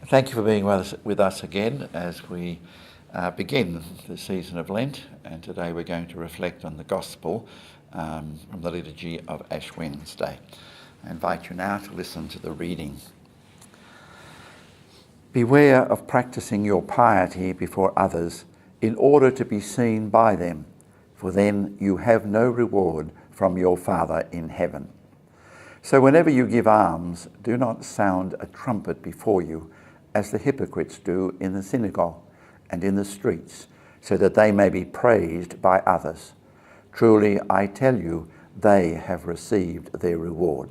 Thank you for being with us again as we begin the season of Lent, and today we're going to reflect on the Gospel from the liturgy of Ash Wednesday. I invite you now to listen to the reading. Beware of practicing your piety before others in order to be seen by them, for then you have no reward from your Father in heaven. So whenever you give alms, do not sound a trumpet before you, as the hypocrites do in the synagogue and in the streets, so that they may be praised by others. Truly, I tell you, they have received their reward.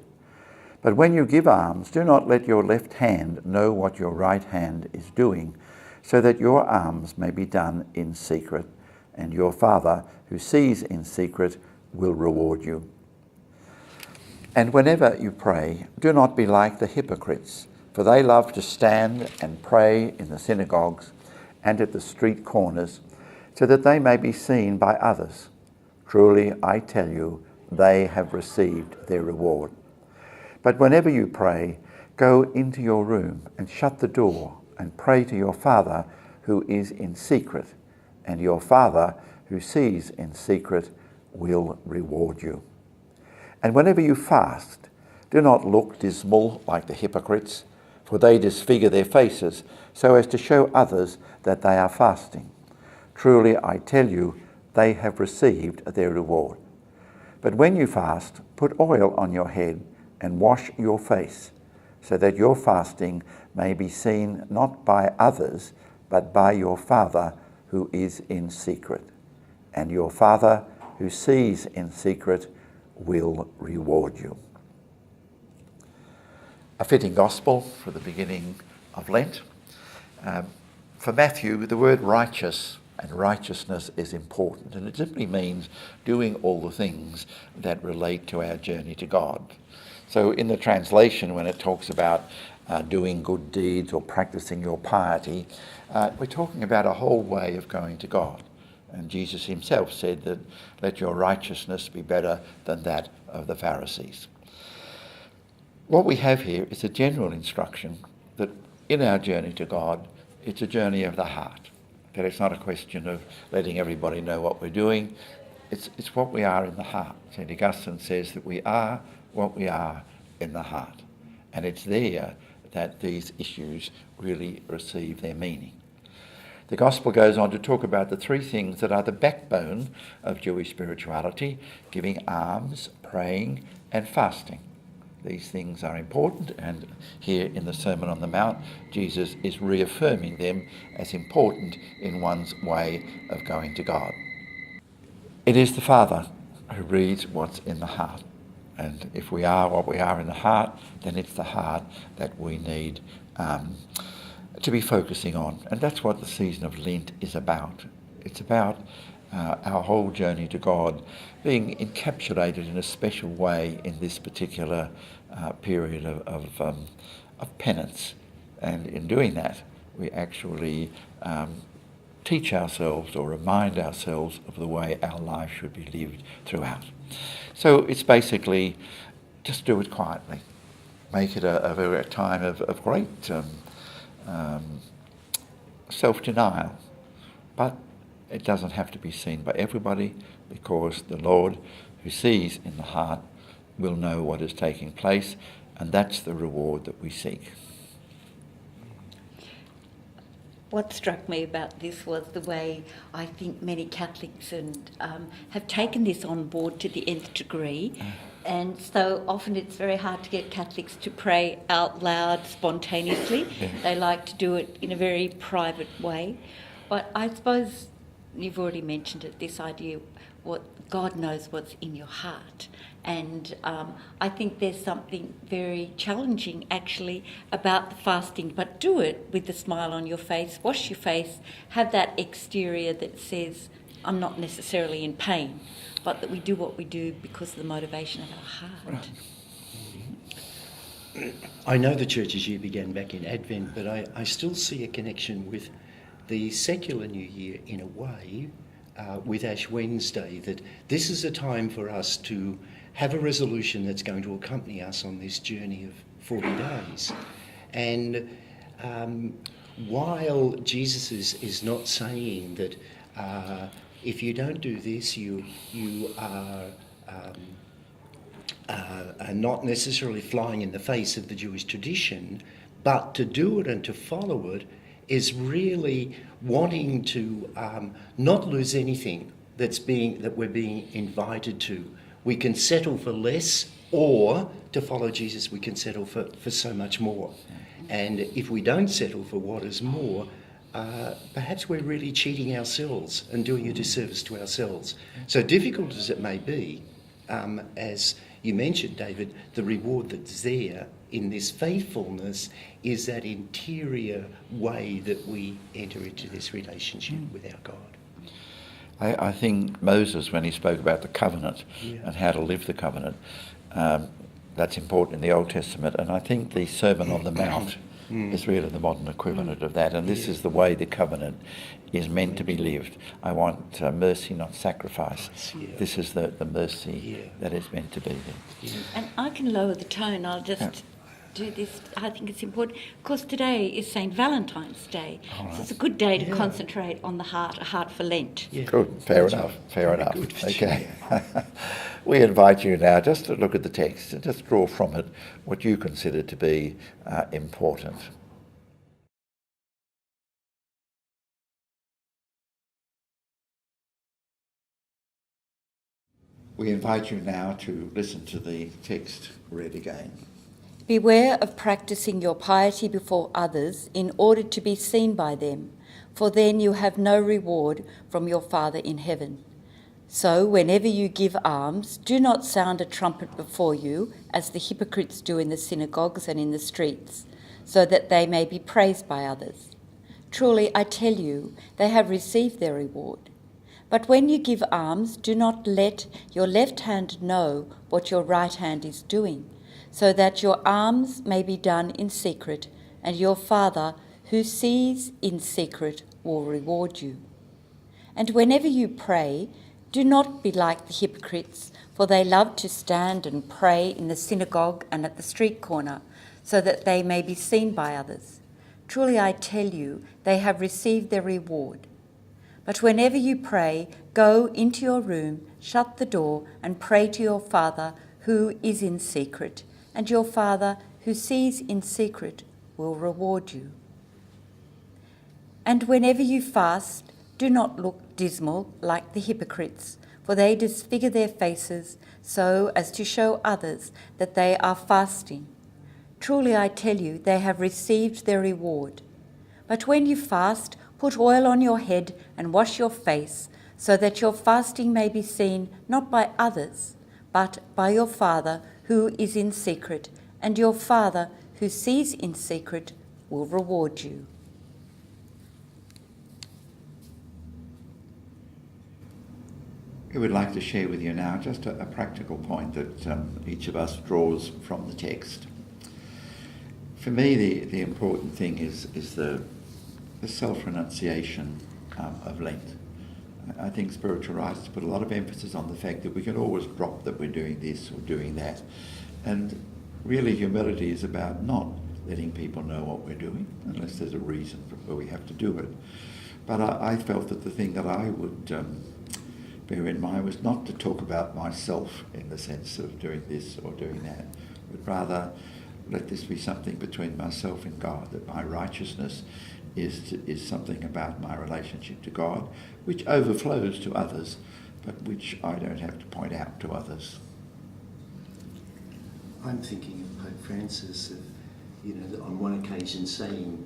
But when you give alms, do not let your left hand know what your right hand is doing, so that your alms may be done in secret, and your Father, who sees in secret, will reward you. And whenever you pray, do not be like the hypocrites, for they love to stand and pray in the synagogues and at the street corners, so that they may be seen by others. Truly, I tell you, they have received their reward. But whenever you pray, go into your room and shut the door and pray to your Father who is in secret, and your Father who sees in secret will reward you. And whenever you fast, do not look dismal like the hypocrites, for they disfigure their faces so as to show others that they are fasting. Truly, I tell you, they have received their reward. But when you fast, put oil on your head and wash your face, so that your fasting may be seen not by others, but by your Father who is in secret. And your Father who sees in secret will reward you. A fitting gospel for the beginning of Lent. For Matthew, the word righteous and righteousness is important, and it simply means doing all the things that relate to our journey to God. So in the translation, when it talks about doing good deeds or practicing your piety, we're talking about a whole way of going to God. And Jesus himself said that let your righteousness be better than that of the Pharisees. What we have here is a general instruction that in our journey to God, it's a journey of the heart. That it's not a question of letting everybody know what we're doing. It's what we are in the heart. St. Augustine says that we are what we are in the heart. And it's there that these issues really receive their meaning. The Gospel goes on to talk about the three things that are the backbone of Jewish spirituality: giving alms, praying, and fasting. These things are important, and here in the Sermon on the Mount, Jesus is reaffirming them as important in one's way of going to God. It is the Father who reads what's in the heart. And if we are what we are in the heart, then it's the heart that we need to be focusing on. And that's what the season of Lent is about. It's about our whole journey to God being encapsulated in a special way in this particular period of penance. And in doing that, we actually teach ourselves or remind ourselves of the way our life should be lived throughout. So it's basically just do it quietly. Make it a time of great self-denial. But it doesn't have to be seen by everybody, because the Lord, who sees in the heart, will know what is taking place, and that's the reward that we seek. What struck me about this was the way I think many Catholics have taken this on board to the nth degree. And so often it's very hard to get Catholics to pray out loud spontaneously. Yeah. They like to do it in a very private way. But I suppose you've already mentioned it, this idea, what God knows what's in your heart. And I think there's something very challenging actually about the fasting, but do it with a smile on your face, wash your face, have that exterior that says, I'm not necessarily in pain, but that we do what we do because of the motivation of our heart. I know the Church's year began back in Advent, but I still see a connection with the secular New Year in a way, with Ash Wednesday, that this is a time for us to have a resolution that's going to accompany us on this journey of 40 days. And while Jesus is not saying that if you don't do this, you are not necessarily flying in the face of the Jewish tradition, but to do it and to follow it is really wanting to not lose anything that we're being invited to. We can settle for less, or to follow Jesus we can settle for so much more. And if we don't settle for what is more, perhaps we're really cheating ourselves and doing a disservice to ourselves. So difficult as it may be, as you mentioned, David, the reward that's there in this faithfulness is that interior way that we enter into this relationship with our God. I think Moses, when he spoke about the covenant and how to live the covenant, that's important in the Old Testament. And I think the Sermon on the Mount is really the modern equivalent of that. And this is the way the covenant is meant to be lived. I want mercy, not sacrifice. This is the mercy that is meant to be there. And I can lower the tone. I'll just do this. I think it's important. Of course, today is St. Valentine's Day. Right. So it's a good day to concentrate on the heart, a heart for Lent. Yeah. Good, fair enough. Okay. We invite you now just to look at the text and just draw from it what you consider to be important. We invite you now to listen to the text read again. Beware of practicing your piety before others in order to be seen by them, for then you have no reward from your Father in heaven. So whenever you give alms, do not sound a trumpet before you, as the hypocrites do in the synagogues and in the streets, so that they may be praised by others. Truly, I tell you, they have received their reward. But when you give alms, do not let your left hand know what your right hand is doing, so that your alms may be done in secret, and your Father, who sees in secret, will reward you. And whenever you pray, do not be like the hypocrites, for they love to stand and pray in the synagogue and at the street corner, so that they may be seen by others. Truly I tell you, they have received their reward. But whenever you pray, go into your room, shut the door, and pray to your Father who is in secret, and your Father who sees in secret will reward you. And whenever you fast, do not look dismal like the hypocrites, for they disfigure their faces so as to show others that they are fasting. Truly I tell you, they have received their reward. But when you fast, put oil on your head and wash your face, so that your fasting may be seen not by others, but by your Father who is in secret, and your Father who sees in secret will reward you. We would like to share with you now just a practical point that each of us draws from the text. For me, the important thing is the self-renunciation of Lent. I think spiritual writers put a lot of emphasis on the fact that we can always drop that we're doing this or doing that. And really humility is about not letting people know what we're doing, unless there's a reason for where we have to do it. But I felt that the thing that I would bear in mind was not to talk about myself in the sense of doing this or doing that, but rather let this be something between myself and God, that my righteousness is something about my relationship to God, which overflows to others, but which I don't have to point out to others. I'm thinking of Pope Francis, on one occasion saying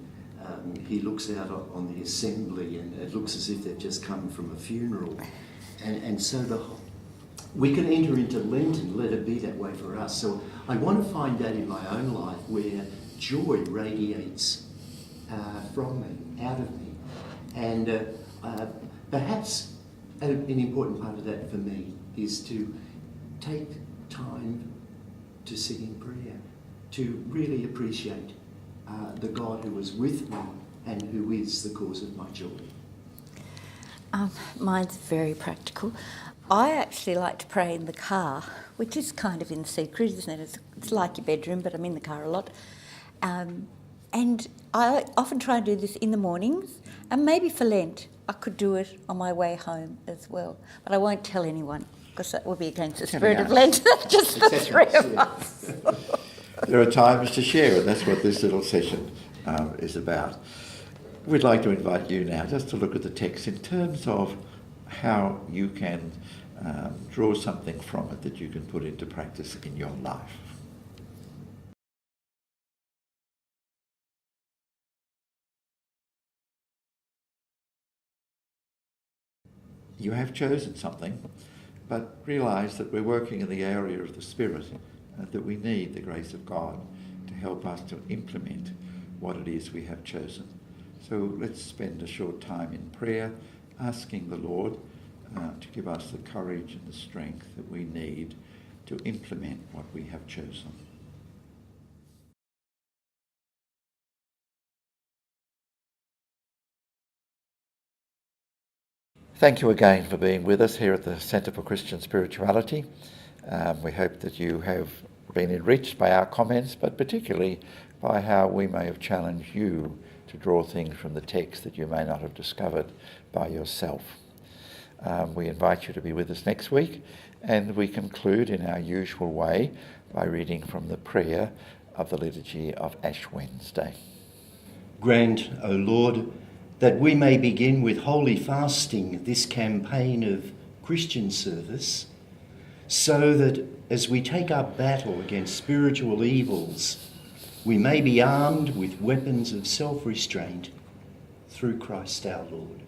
he looks out on the assembly and it looks as if they've just come from a funeral. And so we can enter into Lent and let it be that way for us. So I want to find that in my own life where joy radiates from me, out of me. And perhaps an important part of that for me is to take time to sit in prayer, to really appreciate the God who is with me and who is the cause of my joy. Mine's very practical. I actually like to pray in the car, which is kind of in secret, isn't it? It's like your bedroom, but I'm in the car a lot. And I often try and do this in the mornings, and maybe for Lent I could do it on my way home as well. But I won't tell anyone, because that would be against the spirit of Lent, just the three of us. There are times to share, and that's what this little session is about. We'd like to invite you now just to look at the text in terms of how you can draw something from it that you can put into practice in your life. You have chosen something, but realise that we're working in the area of the Spirit, that we need the grace of God to help us to implement what it is we have chosen. So let's spend a short time in prayer, asking the Lord to give us the courage and the strength that we need to implement what we have chosen. Thank you again for being with us here at the Centre for Christian Spirituality. We hope that you have been enriched by our comments, but particularly by how we may have challenged you to draw things from the text that you may not have discovered by yourself. We invite you to be with us next week, and we conclude in our usual way by reading from the prayer of the liturgy of Ash Wednesday. Grant, O Lord, that we may begin with holy fasting this campaign of Christian service, so that as we take up battle against spiritual evils, we may be armed with weapons of self-restraint through Christ our Lord.